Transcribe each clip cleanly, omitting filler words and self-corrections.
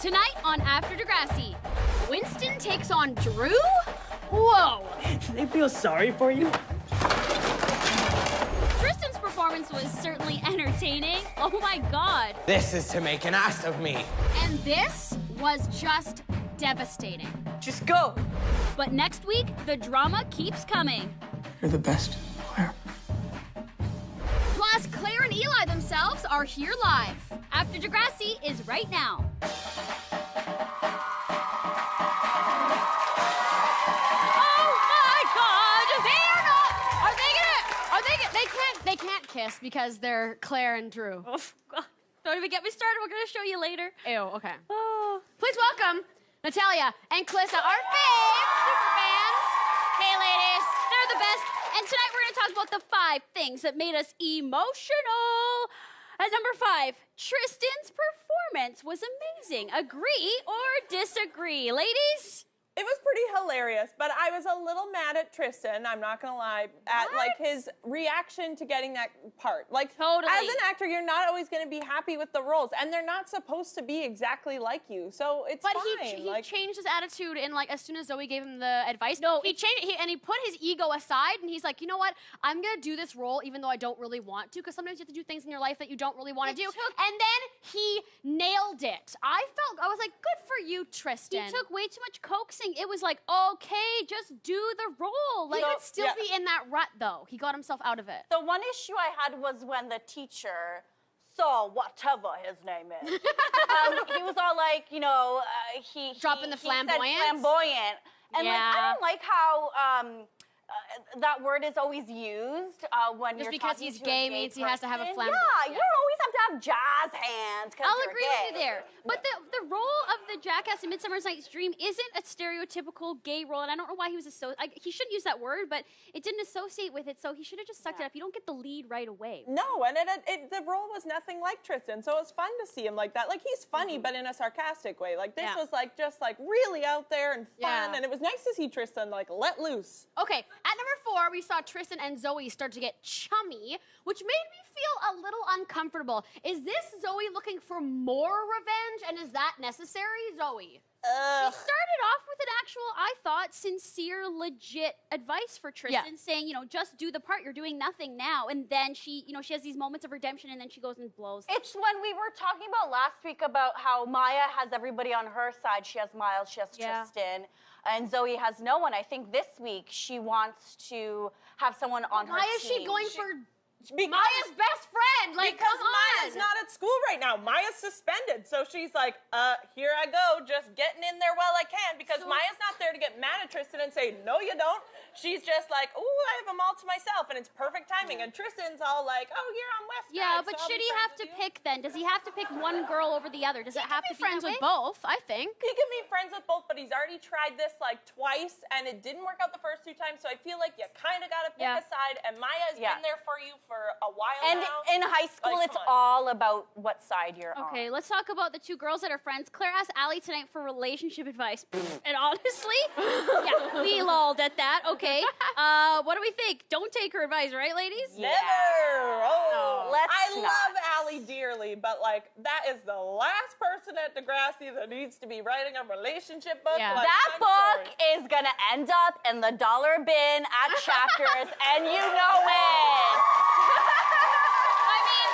Tonight on After Degrassi, Winston takes on Drew? Whoa! Do they feel sorry for you? Tristan's performance was certainly entertaining. Oh my god. This is to make an ass of me. And this was just devastating. Just go. But next week, the drama keeps coming. You're the best, Claire. Plus, Claire and Eli themselves are here live. After Degrassi is right now. They can't kiss because they're Claire and Drew. Oh, God. Don't even get me started. We're going to show you later. Ew, okay. Oh. Please welcome Natalia and Calissa, our fave super fans. Hey, ladies. They're the best. And tonight we're going to talk about the 5 things that made us emotional. At number 5, Tristan's performance was amazing. Agree or disagree? Ladies? It was pretty hilarious, but I was a little mad at Tristan, I'm not gonna lie, at like his reaction to getting that part. Like, totally. As an actor, you're not always gonna be happy with the roles, and they're not supposed to be exactly like you, so it's fine. But he changed his attitude in like as soon as Zoe gave him the advice. No, he changed and he put his ego aside, and he's like, you know what? I'm gonna do this role even though I don't really want to, because sometimes you have to do things in your life that you don't really want to do. And then he nailed it. I was like, good for you, Tristan. He took way too much coaxing. It was like, okay, just do the role. Like, he could still be in that rut, though. He got himself out of it. The one issue I had was when the teacher saw whatever his name is. He was all like, you know, dropping the flamboyant. He said flamboyant. And like, I don't like how that word is always used when just you're because talking he's to gay a means he person. has to have a flamboyant. Yeah, you don't always have to have jazz hands. I'll agree with you there. But the role of the jackass in Midsummer's Night's Dream isn't a stereotypical gay role, and I don't know why he was he shouldn't use that word, but it didn't associate with it, so he should have just sucked it up. You don't get the lead right away. No, and the role was nothing like Tristan, so it was fun to see him like that. Like, he's funny, but in a sarcastic way. Like, this was like just like really out there and fun, and it was nice to see Tristan like let loose. Okay, at number 4, we saw Tristan and Zoe start to get chummy, which made me feel a little uncomfortable. Is this Zoe looking for more revenge, and is that necessary, Zoe? She started off with an actual, I thought, sincere, legit advice for Tristan, saying, you know, just do the part. You're doing nothing now. And then she, you know, she has these moments of redemption, and then she goes and blows. It's when we were talking about last week about how Maya has everybody on her side. She has Miles, she has Tristan, and Zoe has no one. I think this week she wants to have someone on her team. Why is she going for Maya's best friend? Like, because come on. Maya's not at school right now. Maya's suspended, so she's like, here I go, just getting in there while I can, because Maya's not there to get mad at Tristan and say, no, you don't. She's just like, ooh, I have them all to myself, and it's perfect timing. And Tristan's all like, oh, here I'm West. Yeah, but should he have to pick then? Does he have to pick one girl over the other? Does it have to be friends with both? I think he can be friends with both, but he's already tried this like twice, and it didn't work out the first 2 times. So I feel like you kind of got to pick a side. And Maya's been there for you for a while now. And in high school, like, it's all about what side you're on. Okay, let's talk about the 2 girls that are friends. Claire asked Allie tonight for relationship advice, and honestly, we lolled at that. Okay, what do we think? Don't take her advice, right, ladies? Never. I love Allie dearly, but like that is the last person at Degrassi that needs to be writing a relationship book. Yeah. Like, That book is gonna end up in the dollar bin at Chapters, and you know it. I mean,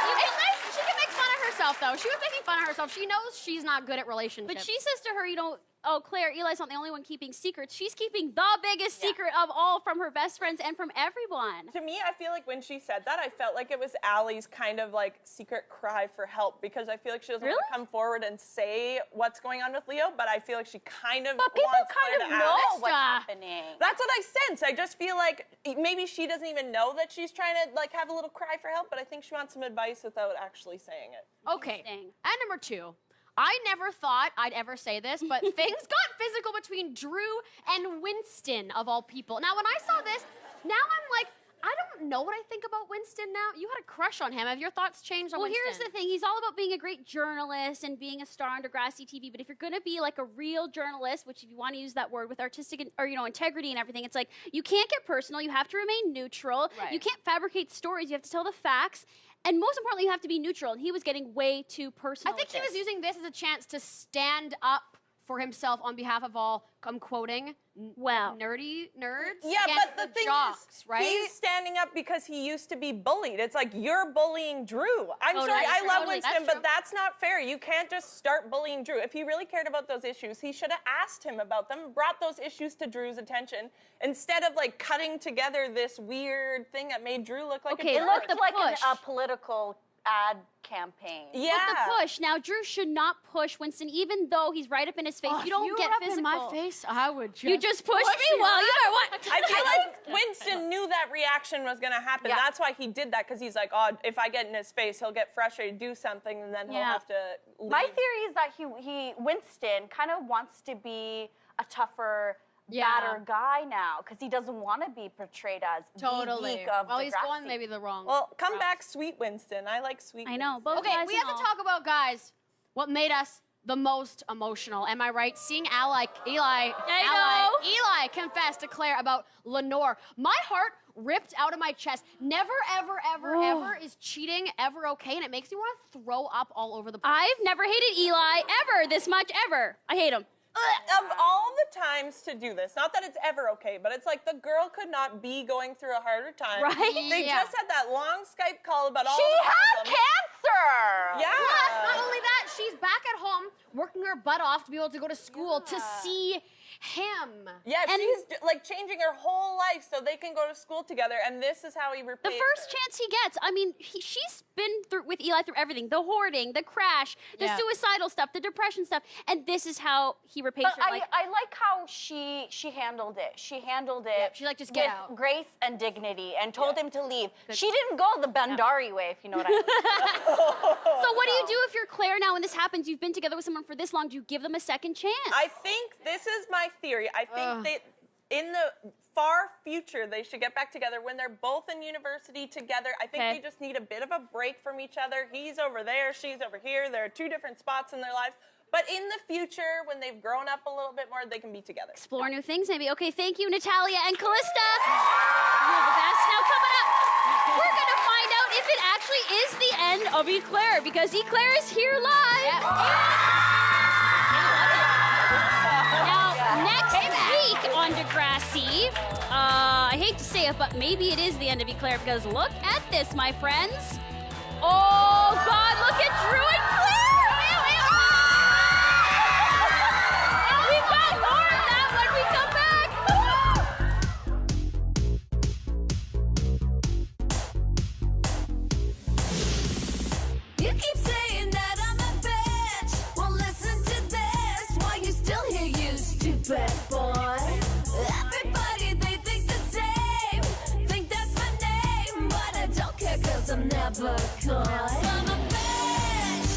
she can make fun of herself, though. She was making fun of herself. She knows she's not good at relationships. But she says to her, you know, oh, Claire, Eli's not the only one keeping secrets. She's keeping the biggest secret of all from her best friends and from everyone. To me, I feel like when she said that, I felt like it was Allie's kind of like secret cry for help, because I feel like she doesn't want to come forward and say what's going on with Leo, but I feel like she kind of But people wants kind Claire of to know ask. what's happening. That's what I sense. I just feel like maybe she doesn't even know that she's trying to like have a little cry for help, but I think she wants some advice without actually saying it. Okay, at number 2. I never thought I'd ever say this, but things got physical between Drew and Winston, of all people. Now, when I saw this, now I'm like, I don't know what I think about Winston now. You had a crush on him. Have your thoughts changed on Winston? Well, here's the thing. He's all about being a great journalist and being a star on Degrassi TV, but if you're going to be like a real journalist, which if you want to use that word with artistic or, you know, integrity and everything, it's like you can't get personal. You have to remain neutral. Right. You can't fabricate stories. You have to tell the facts. And most importantly, you have to be neutral. And he was getting way too personal. I think with he was this. using this as a chance to stand up for himself on behalf of all, I'm quoting, nerds. Yeah, against but the thing jocks, is, right? he's standing up because he used to be bullied. It's like, you're bullying Drew. I'm Totally. sorry, I love Totally. Winston, That's but true. that's not fair. You can't just start bullying Drew. If he really cared about those issues, he should have asked him about them, brought those issues to Drew's attention, instead of like cutting together this weird thing that made Drew look like Okay, a It jerk. looked like push. a political ad campaign. Yeah. With the push. Now, Drew should not push Winston, even though he's right up in his face. Oh, you don't if you get were up physical. in my face, I would just You just pushed me? you. Well, you better what? I feel like Winston knew that reaction was going to happen. Yeah. That's why he did that, because he's like, oh, if I get in his face, he'll get frustrated, do something, and then he'll Yeah. have to leave. My theory is that Winston kind of wants to be a tougher, badder guy now because he doesn't want to be portrayed as Totally. the geek of Well, he's Degrassi. going maybe the wrong Well, come route. back, sweet Winston. I like sweet I know, Winston. both Okay, guys we and have to all. talk about, guys, what made us the most emotional. Am I right? Seeing Eli confess to Claire about Lenore. My heart ripped out of my chest. Never, ever, ever, ever is cheating ever okay, and it makes me want to throw up all over the place. I've never hated Eli ever this much, ever. I hate him. Of all the times to do this, not that it's ever okay, but it's like the girl could not be going through a harder time. Right? They Yeah. just had that long Skype call about all She the had problems. cancer! Yeah. Plus, not only that, she's back at home working her butt off to be able to go to school to see him. Yeah, And- she's like changing her whole life so they can go to school together, and this is how he The repays first her. chance he gets, I mean, she's been through with Eli through everything. The hoarding, the crash, the Yeah. suicidal stuff, the depression stuff. And this is how he repays But her. I like how she handled it. She handled it Yep, she's like, just get with out. grace and dignity and told him to leave. She didn't go the Bandari way, if you know what I mean. So what do you do if you're Claire now when this happens? You've been together with someone for this long. Do you give them a second chance? I think this is my theory. I think that in the far future, they should get back together when they're both in university together. I think Okay. they just need a bit of a break from each other. He's over there, she's over here. There are two different spots in their lives. But in the future, when they've grown up a little bit more, they can be together. Explore new things, maybe. Okay, thank you, Natalia and Callista. You're the best. Now, coming up, we're going to find out if it actually is the end of Eclair, because Eclair is here live. Now, next week on Degrassi, I hate to say it, but maybe it is the end of Eclair, because look at this, my friends. Oh, God, look at Drew and Claire. We've got more of that when we come back. You keep saying that I'm a bitch. Well, listen to this. Why you still here, you stupid boy? Everybody, they think the same. Think that's my name, but I don't care 'cause I'm never caught. I'm a bitch.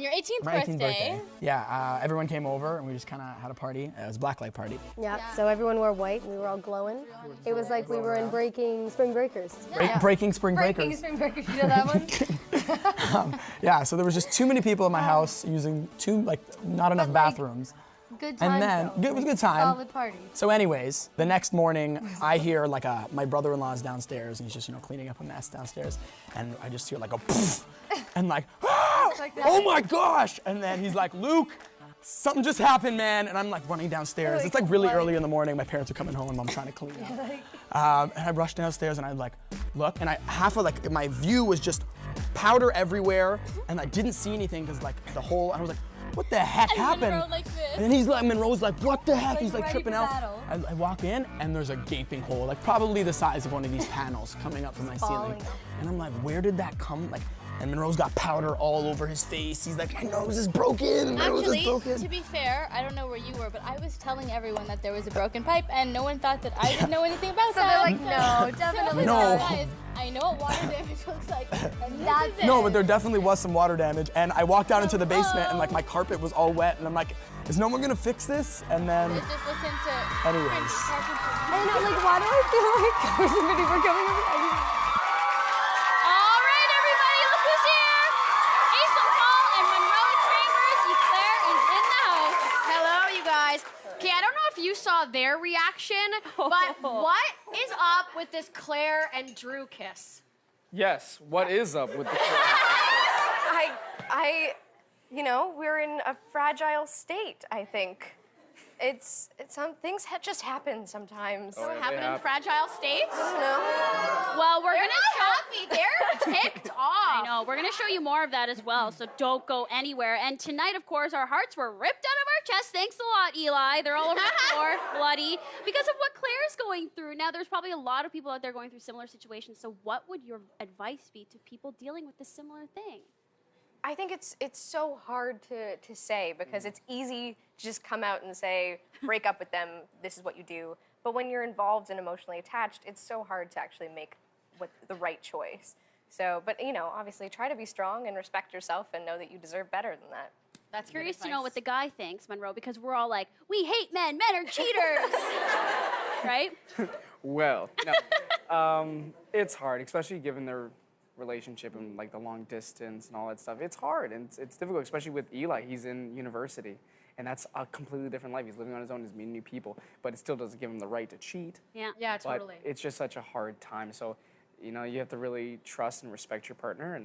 your 18th My 18th birthday. Yeah, everyone came over and we just kind of had a party. It was a blacklight party. Yeah, so everyone wore white and we were all glowing. It was like we were in Breaking Spring Breakers. Breaking Spring Breaking Breakers. Spring Breakers, you know that one? Yeah, so there was just too many people in my house using not enough bathrooms. Good time. And then, it was a good time. Solid party. So anyways, the next morning, I hear my brother-in-law's downstairs, and he's just, cleaning up a mess downstairs. And I just hear like a poof, and ah! Oh my gosh! And then he's like, Luke, something just happened, man. And I'm like running downstairs. It's like really early in the morning. My parents are coming home and I'm trying to clean up. And I rush downstairs and I look, and half of my view was just powder everywhere, and I didn't see anything because the whole, I was like, what the heck happened? And then Monroe's like, what the heck? He's like tripping out. I walk in and there's a gaping hole, probably the size of one of these panels coming up from my ceiling. And I'm like, where did that come? And Monroe's got powder all over his face. He's like, my nose is broken. My nose is broken. To be fair, I don't know where you were, but I was telling everyone that there was a broken pipe, and no one thought that I didn't know anything about So that. they're like, no, definitely No. not. Guys, I know what water damage looks like, and that's No, it. but there definitely was some water damage. And I walked down into the basement and my carpet was all wet. And I'm like, is no one gonna fix this? And then, Just listen to anyways. And I'm like, why do I feel like there's so many people coming over? All right, everybody, look who's here. Asa Paul and Monroe Chambers. Claire is in the house. Hello, you guys. Okay, I don't know if you saw their reaction, but what is up with this Claire and Drew kiss? Yes, what is up with the We're in a fragile state, I think. It's some things just happen sometimes. So it happened in fragile states? Well, we're They're gonna not happy. They're ticked off. I know. We're going to show you more of that as well, so don't go anywhere. And tonight, of course, our hearts were ripped out of our chests. Thanks a lot, Eli. They're all over the floor, bloody, because of what Claire's going through. Now, there's probably a lot of people out there going through similar situations, so what would your advice be to people dealing with this similar thing? I think it's so hard to say because it's easy to just come out and say, break up with them, this is what you do. But when you're involved and emotionally attached, it's so hard to actually make the right choice. So, but obviously try to be strong and respect yourself and know that you deserve better than that. That's curious to know what the guy thinks, Monroe, because we're all like, we hate men. Men are cheaters. Right? Well, no. It's hard, especially given their relationship and the long distance and all that stuff. It's hard and it's difficult, especially with Eli. He's in university and that's a completely different life. He's living on his own, he's meeting new people, but it still doesn't give him the right to cheat. Yeah, totally. But it's just such a hard time. So, you have to really trust and respect your partner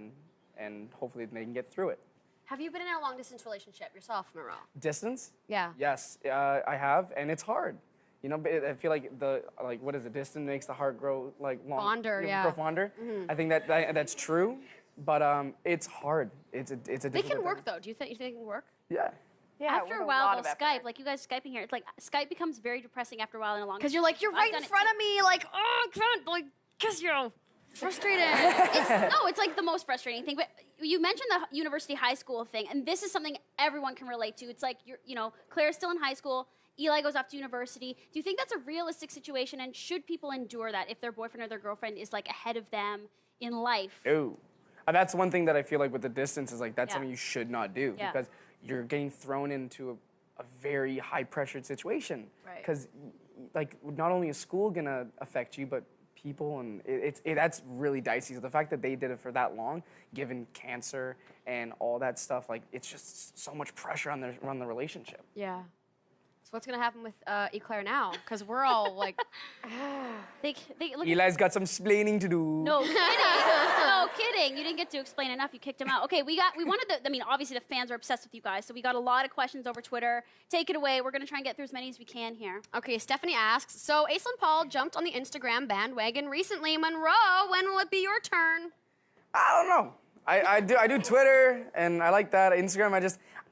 and hopefully they can get through it. Have you been in a long distance relationship yourself, Monroe? Distance? Yeah. Yes, I have, and it's hard. But I feel like what is it? Distance makes the heart grow long. Fonder, yeah. Grow fonder. Mm-hmm. I think that's true, but it's hard. It's a difficult They can thing. work though. Do you think it can work? Yeah. Yeah, after a while, they'll Skype, like you guys Skyping here. It's like Skype becomes very depressing after a while in a long. Because you're like, you're right in front of me, like, oh, I can't, kiss you. Frustrated. It's like the most frustrating thing. But you mentioned the university high school thing, and this is something everyone can relate to. It's like Claire's still in high school. Eli goes off to university. Do you think that's a realistic situation, and should people endure that if their boyfriend or their girlfriend is ahead of them in life? Ooh. That's one thing that I feel like with the distance is that's something you should not do because you're getting thrown into a very high pressured situation. Right. Because not only is school gonna affect you, but people and that's really dicey. So the fact that they did it for that long, given cancer and all that stuff, it's just so much pressure on the relationship. Yeah. So what's gonna happen with Claire now? Because we're all like, they look. Eli's got some splaining to do. No kidding. No kidding. You didn't get to explain enough. You kicked him out. Okay, we wanted obviously the fans are obsessed with you guys, so we got a lot of questions over Twitter. Take it away. We're gonna try and get through as many as we can here. Okay, Stephanie asks, so Aislinn Paul jumped on the Instagram bandwagon recently. Monroe, when will it be your turn? I don't know. I do Twitter and I like that. Instagram,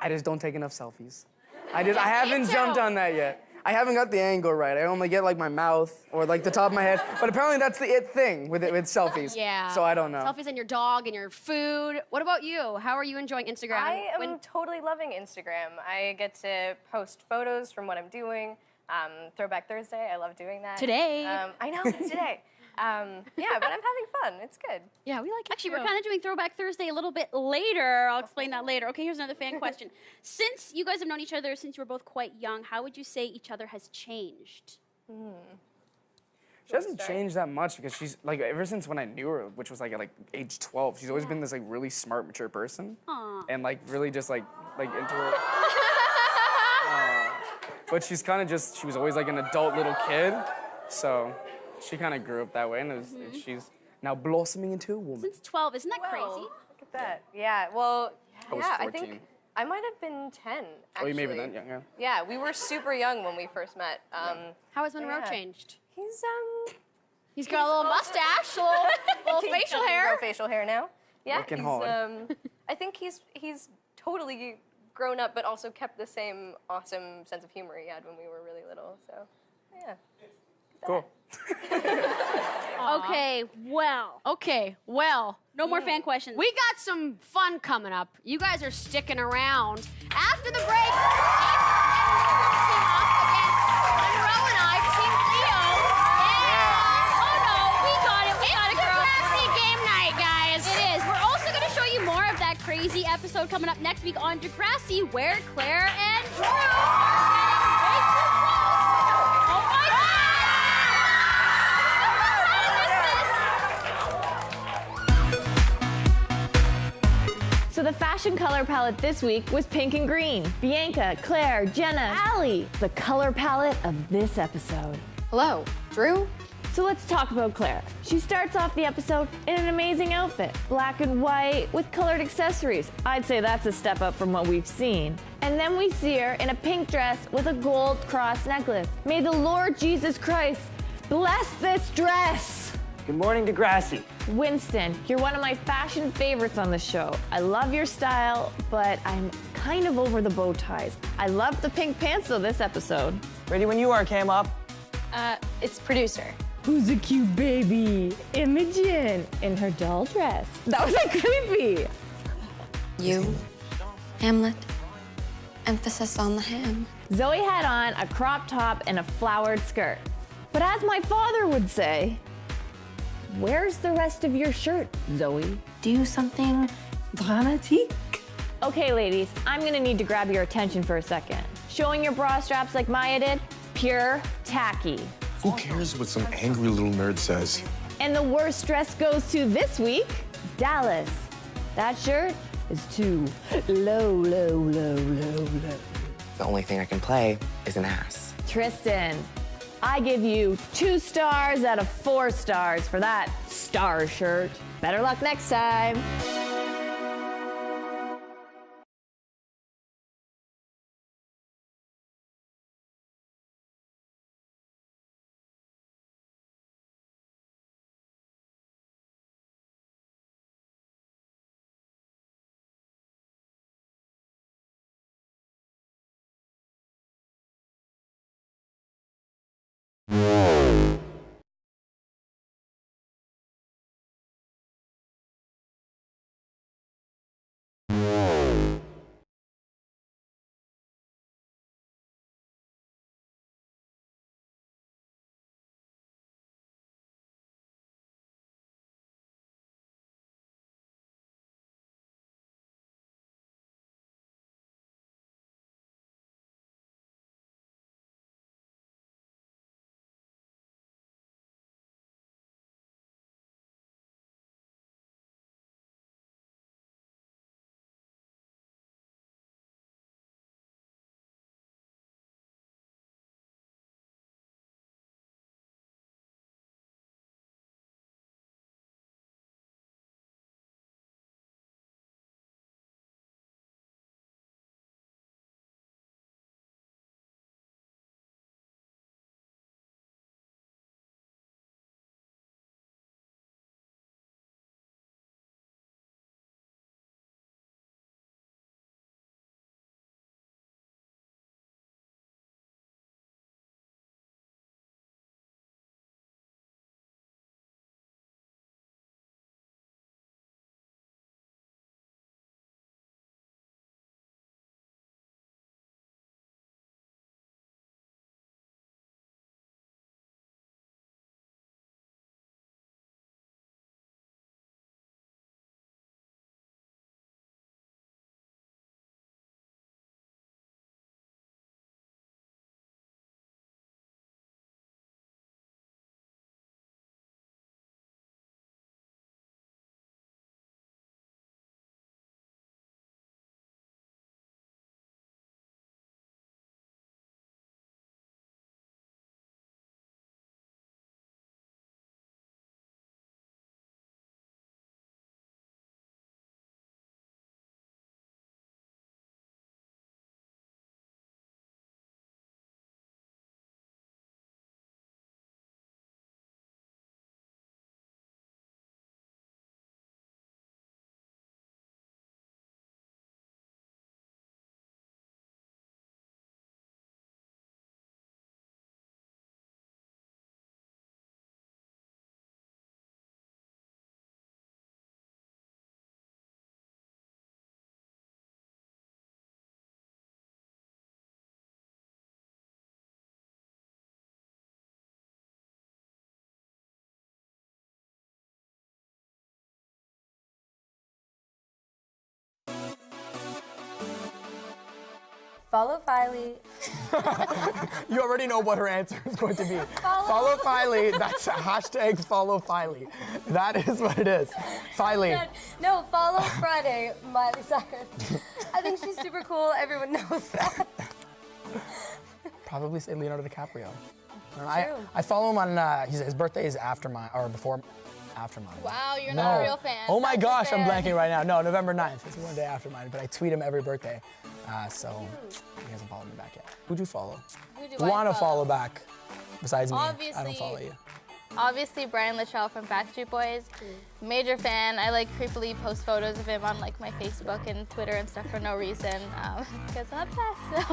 I just don't take enough selfies. I haven't jumped on that yet. I haven't got the angle right. I only get my mouth or the top of my head. But apparently that's the it thing with selfies. Yeah. So I don't know. Selfies and your dog and your food. What about you? How are you enjoying Instagram? I am totally loving Instagram. I get to post photos from what I'm doing. Throwback Thursday, I love doing that. Today. I know, it's today. Yeah, but I'm having fun. It's good. Yeah, we like it. Actually, we're kind of doing Throwback Thursday a little bit later. I'll explain that later. Okay, here's another fan question. Since you guys have known each other since you were both quite young, how would you say each other has changed? She hasn't changed that much because she's like ever since when I knew her, which was like at age 12. She's always been this like really smart, mature person, and like really just like into her. But she's kind of just she was always like an adult little kid, so she kind of grew up that way, and she's now blossoming into a woman. Since 12, isn't that crazy? Look at that. Yeah, well, I was 14. I think I might have been 10, actually. Oh, you may have been then, yeah. Yeah, we were super young when we first met. How has Monroe changed? He's got a little mustache, a little facial hair. No facial hair now. Yeah, Working he's, hard. I think he's totally grown up, but also kept the same awesome sense of humor he had when we were really little. So, yeah. Cool. Okay, well. No more fan questions. We got some fun coming up. You guys are sticking around. After the break, team up against Monroe and I, Team Leo. Yeah. Oh no, we got it, It's Degrassi game night, guys. It is. We're also going to show you more of that crazy episode coming up next week on Degrassi, where Claire and Drew are getting way too close. Oh my So the fashion color palette this week was pink and green. Bianca, Claire, Jenna, Allie, the color palette of this episode. Hello, Drew. So let's talk about Claire. She starts off the episode in an amazing outfit, black and white with colored accessories. I'd say that's a step up from what we've seen. And then we see her in a pink dress with a gold cross necklace. May the Lord Jesus Christ bless this dress. Good morning, Degrassi. Winston, you're one of my fashion favorites on the show. I love your style, but I'm kind of over the bow ties. I love the pink pants though this episode. Ready when you are, Cam Up. It's producer. Who's a cute baby? Imogen in her doll dress. That was like creepy. You, Hamlet, emphasis on the ham. Zoe had on a crop top and a flowered skirt. But as my father would say, where's the rest of your shirt, Zoe? Do something dramatique. Okay, ladies, I'm gonna need to grab your attention for a second. Showing your bra straps like Maya did, pure tacky. Who cares what some angry little nerd says? And the worst dress goes to this week, Dallas. That shirt is too low. The only thing I can play is an ass. Tristan, I give you 2 stars out of 4 stars for that star shirt. Better luck next time. Follow Filey. You already know what her answer is going to be. Follow Filey. That's hashtag follow Filey. That is what it is. Filey. No, follow Friday, Miley Cyrus. I think she's super cool. Everyone knows that. Probably say Leonardo DiCaprio. I follow him on, his birthday is after mine, or before, after mine. Wow, you're not a real fan. Oh my Such a gosh, I'm fan. blanking right now. No, November 9th. It's one day after mine, but I tweet him every birthday. So he hasn't followed me back yet. Who'd you follow? Who do Who I want to follow back besides me? I Obviously- don't follow you. Obviously, Brian Lachelle from Backstreet Boys. Major fan. I like creepily post photos of him on like my Facebook and Twitter and stuff for no reason because I'm obsessed. So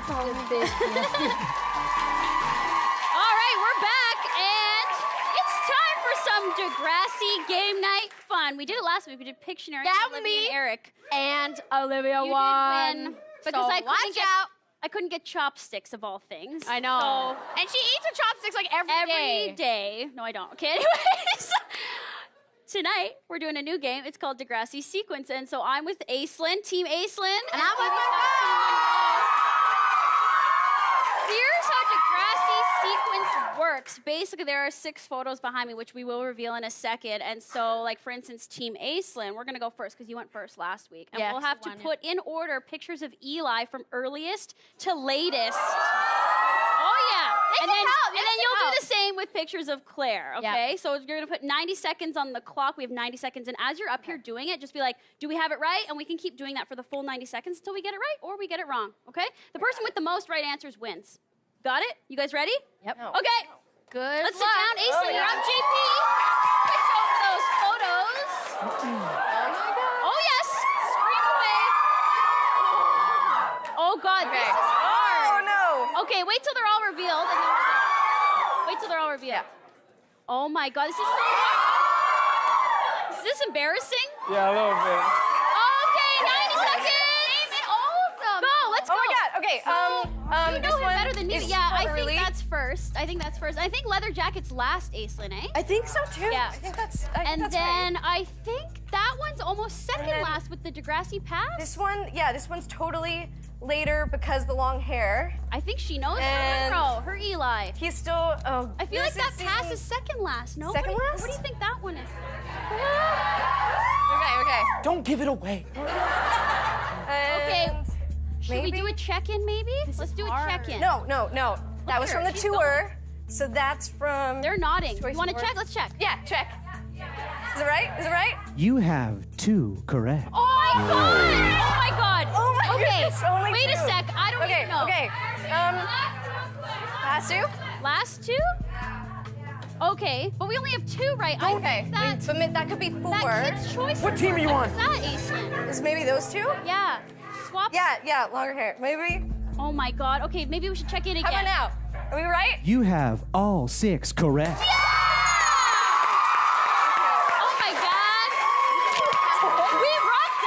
follow me. All right, we're back, and it's time for some Degrassi game night fun. We did it last week. We did Pictionary. That Olivia me and Eric. And Olivia You won. did win because So I couldn't get chopsticks of all things. I know. So And she eats her chopsticks like every day. No, I don't. Okay, anyways. Tonight, we're doing a new game. It's called Degrassi Sequence. And so I'm with Aislinn, Team Aislinn. And I'm with Here's how Degrassi Sequence works. Basically, there are 6 photos behind me, which we will reveal in a second. And so, like, for instance, Team Aislinn, we're going to go first because you went first last week. And Yeah, we'll have to won, yeah. put in order pictures of Eli from earliest to latest. Oh, yeah. And then you'll do the same with pictures of Claire, okay? So you're going to put 90 seconds on the clock. We have 90 seconds. And as you're up here doing it, just be like, do we have it right? And we can keep doing that for the full 90 seconds until we get it right or we get it wrong, okay? The person with the most right answers wins. Got it? You guys ready? Yep. Okay. Good Let's sit luck. down. Aislinn, you're up. JP, switch over those photos. Oh, yes. Scream away. Oh, God, this is hard. Oh, no. Okay, wait till they're all revealed. And then we'll go. Wait till they're all revealed. Oh, my God, this is so hard. Is this embarrassing? Yeah, a little bit. Okay, 90 seconds. Go, let's go. Oh my God. Okay. You know this him one better than me. is Yeah, I early. think that's first. I think leather jacket's last, Aislinn, eh? I think so too. Yeah. I think that's And that's then right. I think that one's almost second then last with the Degrassi pass. This one, yeah, this one's totally later because the long hair. I think she knows And her Eli. He's still. Oh, I feel like this that is pass season- is second last. No. Second what last? do you think that one is? Okay. Don't give it away. Okay. And Should we do a check-in maybe? Let's do a check-in. No. That was here, from the she's tour. So that's from. They're nodding. Choice You want to Award. check? Let's check. Yeah, check. Is it right? Is it right? You have 2 correct. Oh my God! Oh my God! Oh my Okay. goodness, only Wait a 2. sec. I don't even know. Okay. Last 2? Last 2? Okay, but we only have 2 right. I Okay. think that, But that could be 4. that Kids' Choice. What team are you Award. on? What's that, Aislinn? Is maybe those 2? Yeah. Swap. Yeah, longer hair. Maybe. Oh my God. Okay, maybe we should check in again. How about now? Are we right? You have all 6 correct. Oh my God. We rocked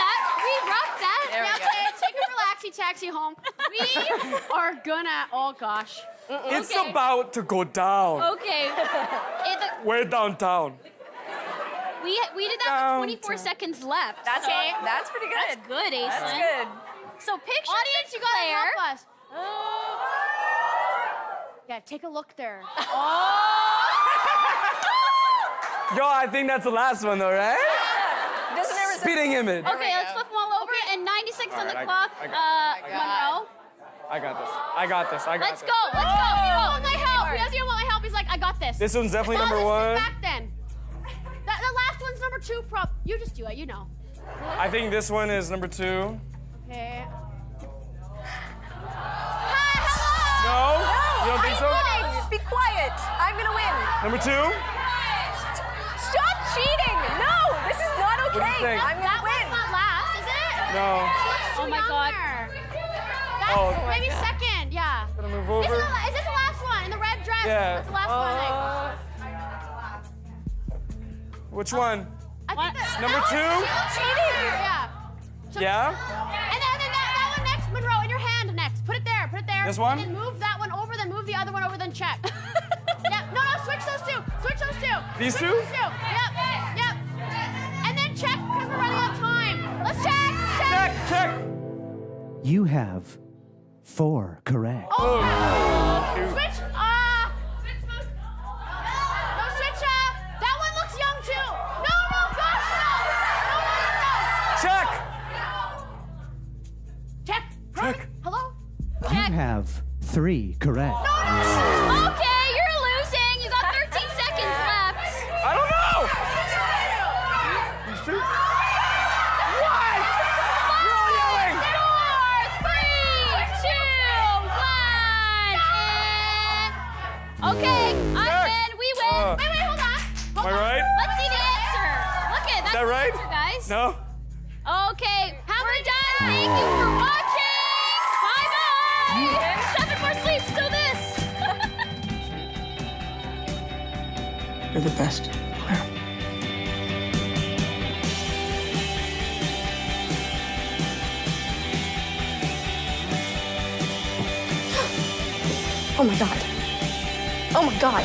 that. There we Now go. take a relaxy taxi home. We are gonna. Oh gosh. It's Okay. about to go down. Okay. We're downtown. We did that with 24 seconds left. That's so That's pretty good. That's good, Aislinn. That's good. So pictures Audience, of you gotta Claire. help us. Yeah, take a look there. Yo, I think that's the last one though, right? Doesn't ever Spitting image. Okay, let's flip them all over. And 90 seconds on the Alright, clock. Monroe. I got this. Let's this. go. Let's go. Oh, my help. He doesn't even want my help. He's like, I got this. This one's definitely Oh, number let's sit 1. back then. The last one's number 2. You just do it. You know. I think this one is number 2. Okay. No? You don't think so? Be quiet. I'm gonna win. Number 2? Stop cheating. No, this is not do you okay. think? I'm gonna win. Not last, is it? No. Oh my God. That's Oh. maybe second. Yeah. Gonna move Is over. this the last one in the red dress? Yeah. That's the last one. Which one? I think that, Number that 2? one's cheating. Yeah. So- Yeah? And then that one next, Monroe, in your hand next. Put it there. Put it there. This one? And then move that one over. Then move the other one over. Then check. Yeah. No. Switch those 2. Switch those 2. These Switch 2? those 2. Yep. And then check because we're running out of time. Let's check. Check. You have 4 correct. Oh, switch. No, switch. That one looks young too. No, gosh, no. Check. Check. Hello? You have 3 correct. Okay, you're losing. You got 13 seconds left. I don't know. What? You're all yelling. 4, 3, 2, 1, and... Okay, I win. We win. Wait, hold on. Am I right? Let's see the answer. Look at Is that right? The answer, guys. No. Okay, we're done. Thank you for watching. Bye-bye. 7 more sleeps till this. You're the best, Claire. Oh my god. Oh my god.